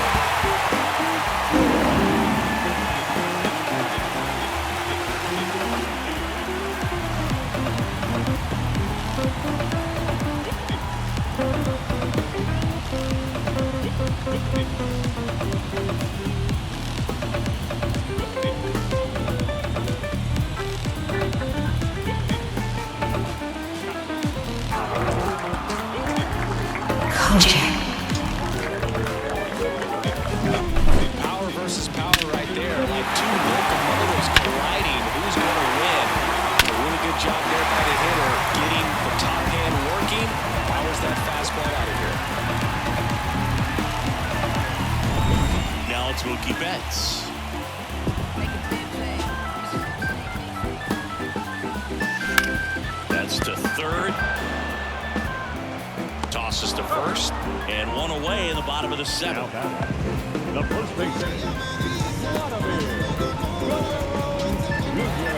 Kojak. Power versus power right there, like two locomotives colliding. Who's going to win? A really good job there by the hitter, getting the top hand working. Powers that fastball out of here. Now it's Mookie Betts. That's to third. Tosses to first, and one away in the bottom of the 7th. The first baseman,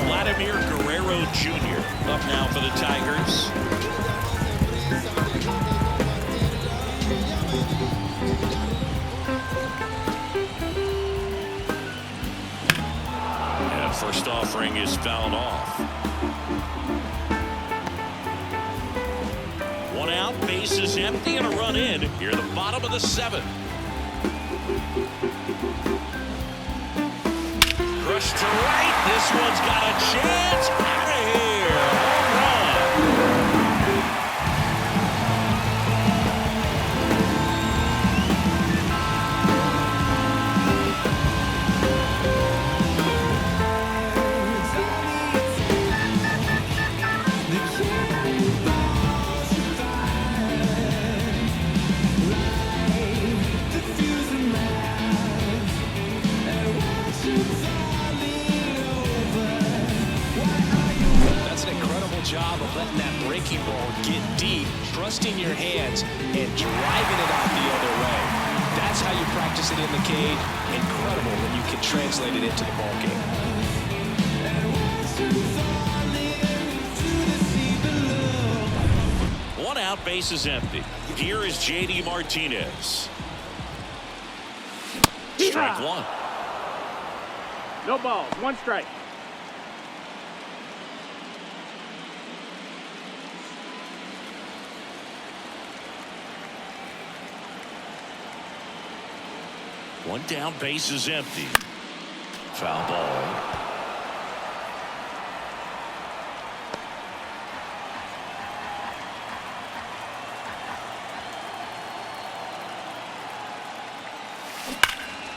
Vladimir Guerrero Jr. up now for the Tigers. And first offering is fouled off. One out. Bases empty and a run in here at the bottom of the 7th. Crushed to right. This one's got a chance. Out of here. Home run. Job of letting that breaking ball get deep, trusting your hands, and driving it out the other way. That's how you practice it in the cage. Incredible when you can translate it into the ball game. One out, bases empty. Here is J.D. Martinez. Strike one. No balls, 1 strike. One down, bases empty. Foul ball.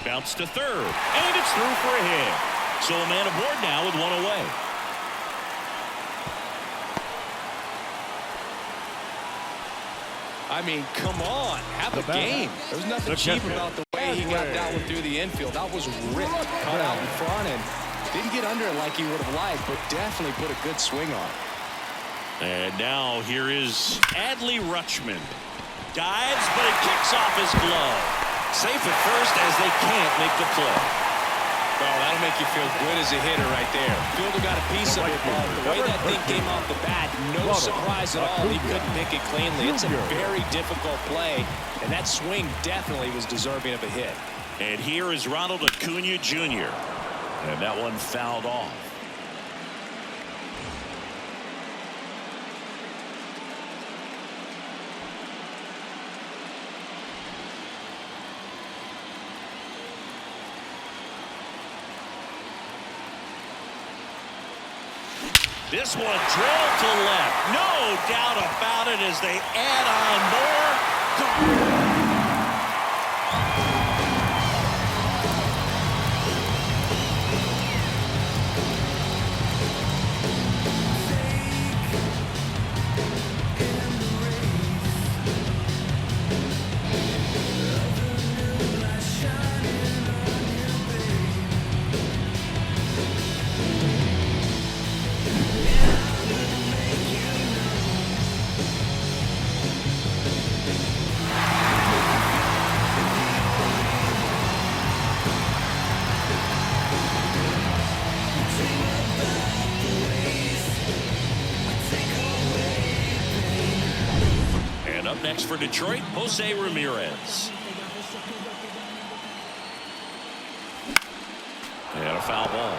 Bounce to third, and it's through for a hit. So a man aboard now with 1 away. I mean, come on, have a game. There's nothing cheap about the way he got that one through the infield. That was ripped, cut out in front, and didn't get under it like he would have liked, but definitely put a good swing on. And now here is Adley Rutschman. Dives, but it kicks off his glove. Safe at first as they can't make the play. Oh, that'll make you feel good as a hitter right there. Fielder got a piece of it, but the way that thing came off the bat, no surprise at all. He couldn't pick it cleanly. It's a very difficult play, and that swing definitely was deserving of a hit. And here is Ronald Acuna Jr. And that one fouled off. This one drilled to left. No doubt about it as they add on more. Next for Detroit, Jose Ramirez. And a foul ball.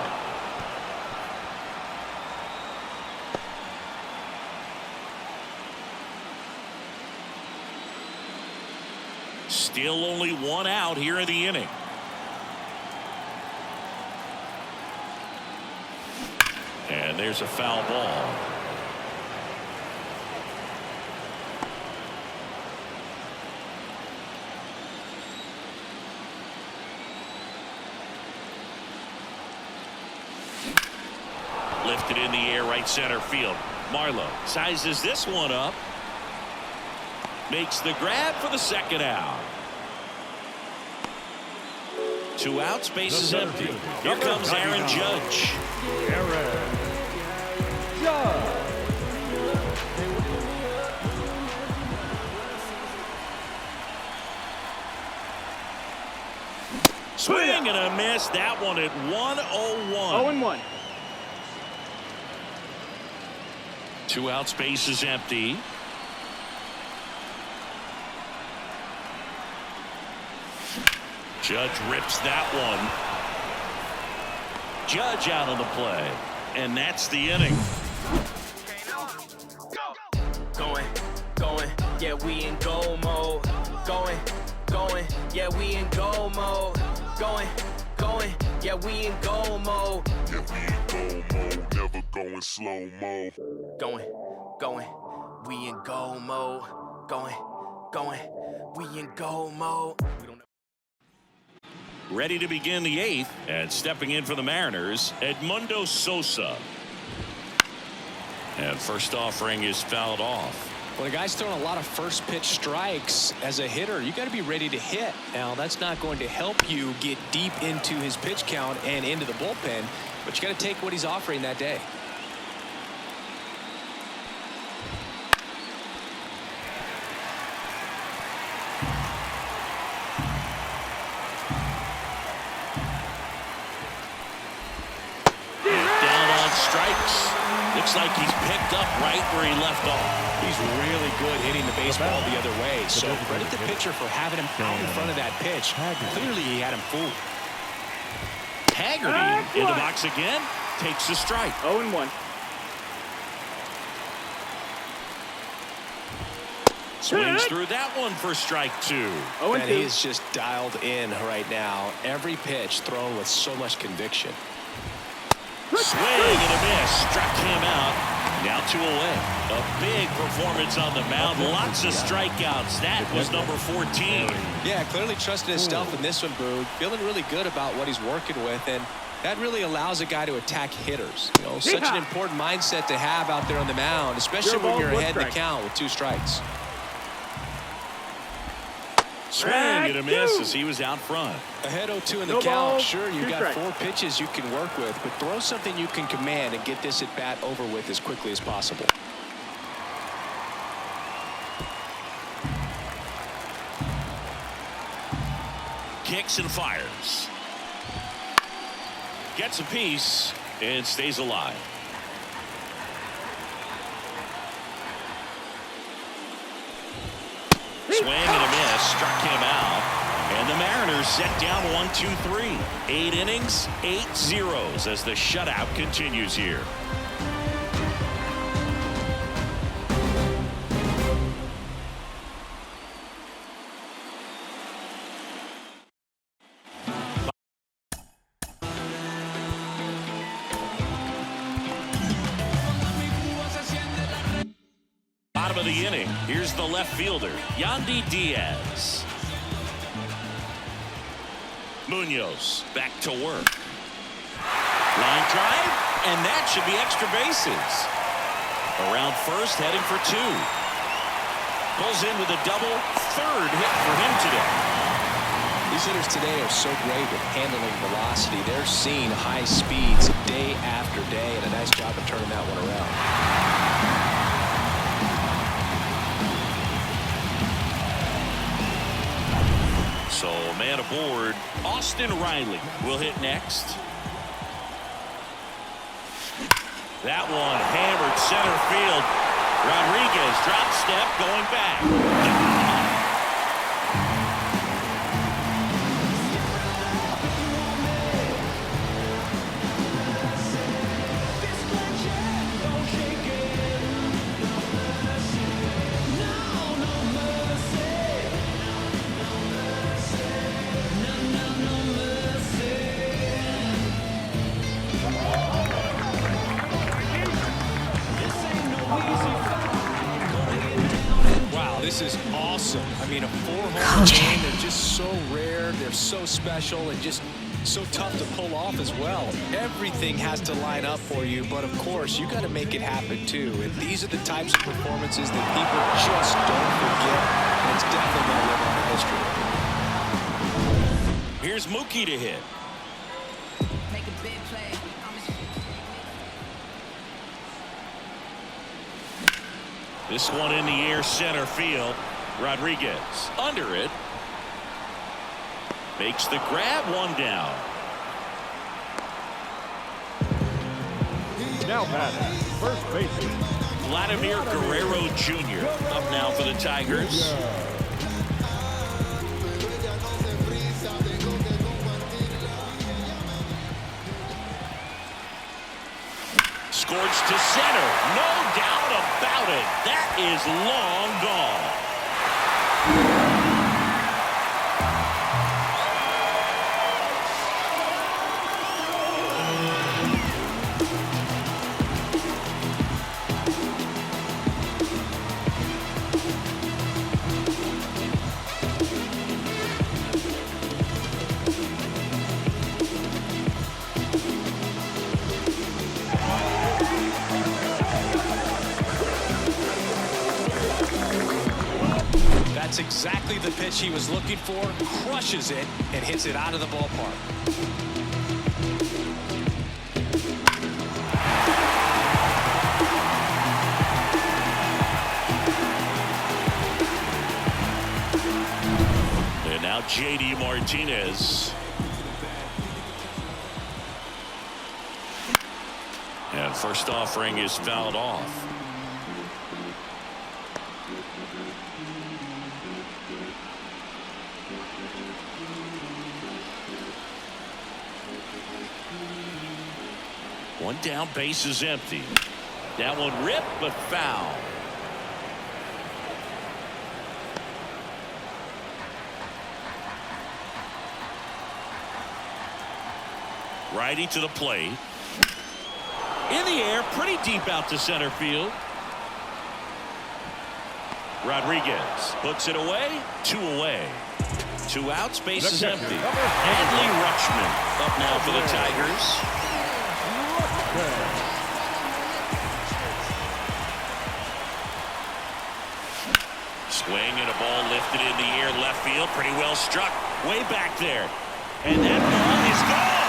Still only 1 out here in the inning. And there's a foul ball. Lifted in the air, right center field. Marlowe sizes this one up. Makes the grab for the 2nd out. 2 outs, bases empty. Here comes Aaron Judge. Swing and a miss. That one at 1-0-1. 0-1. 2 outs, bases empty. Judge rips that one. Judge out of the play. And that's the inning. Going. Yeah, we in go mode. Going, yeah, we in go mode. Going, yeah, we in go mode. Yeah, we in go mode, never going slow mo. Going, we in go mode. Going, we in go mode. We don't Ready to begin the 8th, and stepping in for the Mariners, Edmundo Sosa. And first offering is fouled off. When a guy's throwing a lot of first pitch strikes as a hitter, you got to be ready to hit. Now, that's not going to help you get deep into his pitch count and into the bullpen, but you got to take what he's offering that day. Down on strikes. Looks like he's picked up right where he left off. He's really good hitting the baseball the other way. So credit the pitcher for having him out in front of that pitch. Clearly he had him fooled. Haggerty in the box again. Takes the strike. 0-1. Swings through that one for strike 2. And he is just dialed in right now. Every pitch thrown with so much conviction. Swing and a miss. Struck him out. Now 2 away. A big performance on the mound. Lots of strikeouts. That was number 14. Yeah, clearly trusting his stuff in this one, Boog. Feeling really good about what he's working with, and that really allows a guy to attack hitters. You know, such an important mindset to have out there on the mound, especially when you're ahead in the count with 2 strikes. Swing and a miss as he was out front. Ahead 0-2 in the count. Sure, you've got 4 pitches you can work with, but throw something you can command and get this at bat over with as quickly as possible. Kicks and fires. Gets a piece and stays alive. Swing and a miss. Struck him out. And the Mariners set down 1-2-3. 8 innings, 8 zeros as the shutout continues here. Bottom of the inning. Here's the left fielder, Yandy Diaz. Munoz back to work. Line drive, and that should be extra bases. Around first, heading for 2. Pulls in with a double, 3rd hit for him today. These hitters today are so great with handling velocity. They're seeing high speeds day after day, and a nice job of turning that one around. So, man aboard, Austin Riley will hit next. That one hammered center field. Rodriguez drop step going back. This is awesome. I mean, a 4-home game, they're just so rare, they're so special, and just so tough to pull off as well. Everything has to line up for you, but of course, you got to make it happen too. And these are the types of performances that people just don't forget, and it's definitely going to live on in history. Here's Mookie to hit. Make a big play. This one in the air, center field. Rodriguez under it. Makes the grab, 1 down. Now batting, first baseman, Vladimir Guerrero Jr. up now for the Tigers. Scorched to center. No doubt about it. That is long gone. That's exactly the pitch he was looking for. Crushes it and hits it out of the ballpark. And now J.D. Martinez. And first offering is fouled off. One down, base is empty. That one ripped, but foul. Righty to the plate. In the air, pretty deep out to center field. Rodriguez puts it away. 2 away. 2 outs, base is empty. Adley Rutschman up now for the Tigers. Swing and a ball lifted in the air, left field, pretty well struck, way back there, and that ball is gone.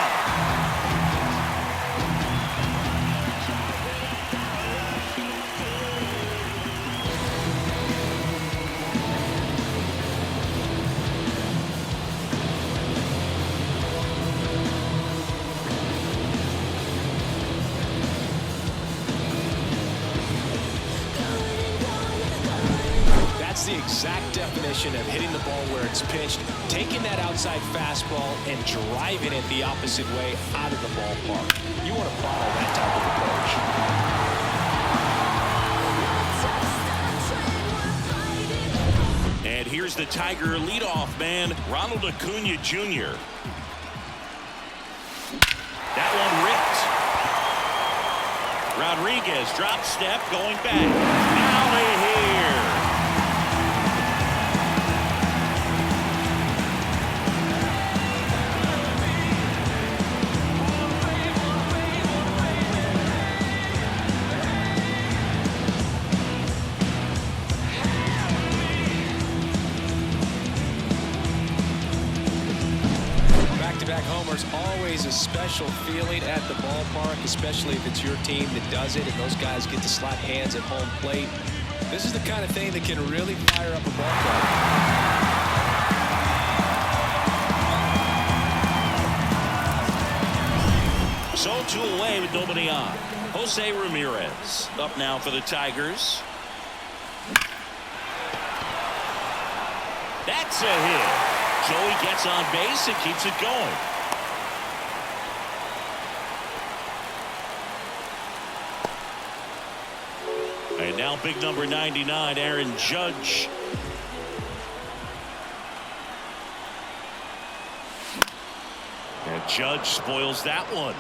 The exact definition of hitting the ball where it's pitched, taking that outside fastball and driving it the opposite way out of the ballpark. You want to follow that type of approach. And here's the Tiger leadoff man, Ronald Acuna Jr. That one ripped. Rodriguez drop step going back. Out of here. Homers, always a special feeling at the ballpark, especially if it's your team that does it and those guys get to slap hands at home plate. This is the kind of thing that can really fire up a ball club. So 2 away with nobody on. Jose Ramirez up now for the Tigers. That's a hit. Joey gets on base and keeps it going. And now big number 99, Aaron Judge. And Judge spoils that one.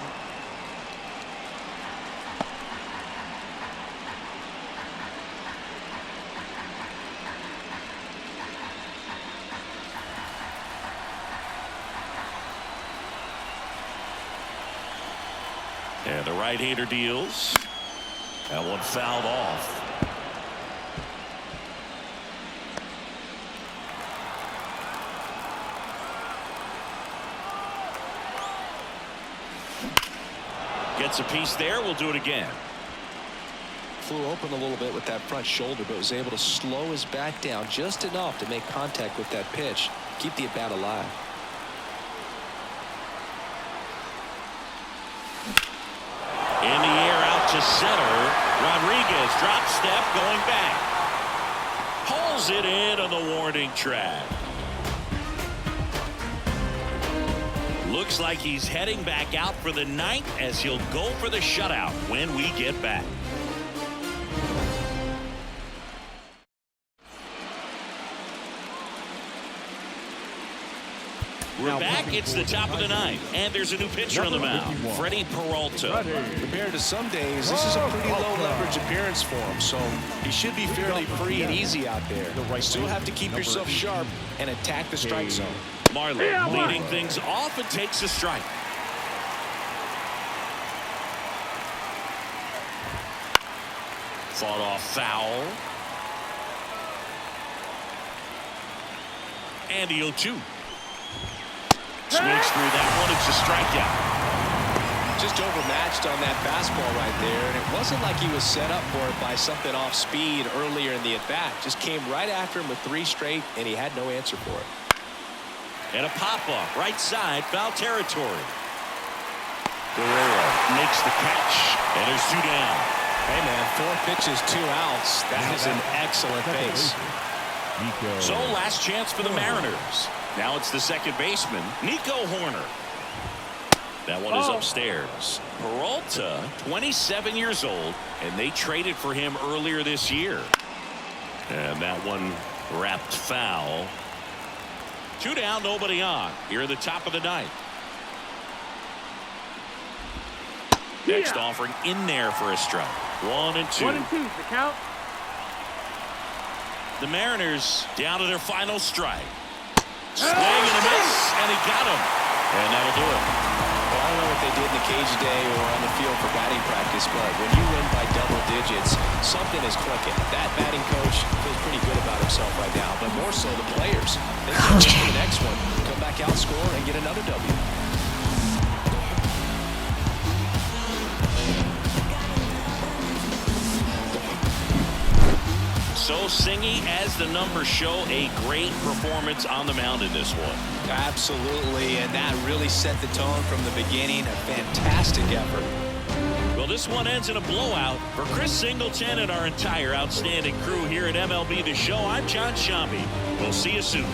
And the right-hander deals. That one fouled off. Gets a piece there. We'll do it again. Flew open a little bit with that front shoulder, but was able to slow his bat down just enough to make contact with that pitch. Keep the at-bat alive. In the air out to center. Rodriguez drop step going back. Pulls it in on the warning track. Looks like he's heading back out for the 9th as he'll go for the shutout when we get back. We're back. It's the top of the 9th, and there's a new pitcher on the mound, Freddie Peralta. Compared to some days, this is a pretty low leverage appearance for him, so he should be fairly free and easy out there. You still have to keep yourself sharp and attack the strike zone. Marlin leading things off and takes a strike. Fought off foul. And the 0-2. Swings through that one. It's a strikeout. Just overmatched on that fastball right there, and it wasn't like he was set up for it by something off speed earlier in the at-bat. Just came right after him with 3 straight, and he had no answer for it. And a pop-off, right side, foul territory. Guerrero makes the catch, and there's 2 down. Hey, man, 4 pitches, 2 outs. That is an excellent base. So, last chance for the Mariners. Now it's the second baseman, Nico Horner. That one is upstairs. Peralta, 27 years old, and they traded for him earlier this year. And that one wrapped foul. 2 down, nobody on. Here at the top of the 9th. Next offering in there for a strike. 1 and 2. 1 and 2, the count. The Mariners down to their final strike. Swing and a miss, and he got him. And that'll do it. Well, I don't know what they did in the cage today or on the field for batting practice, but when you win by double digits, something is clicking. That batting coach feels pretty good about himself right now, but more so the players. They can get to the next one, come back out, score, and get another W. So Singy, as the numbers show, a great performance on the mound in this one. Absolutely, and that really set the tone from the beginning. A fantastic effort. Well, this one ends in a blowout. For Chris Singleton and our entire outstanding crew here at MLB The Show, I'm John Shambi. We'll see you soon.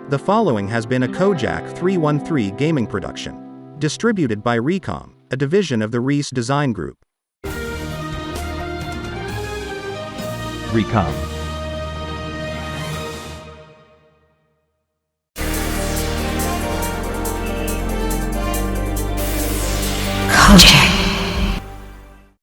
The following has been a Kojak 313 gaming production. Distributed by Recom, a division of the Reese Design Group. Recom. Kojak.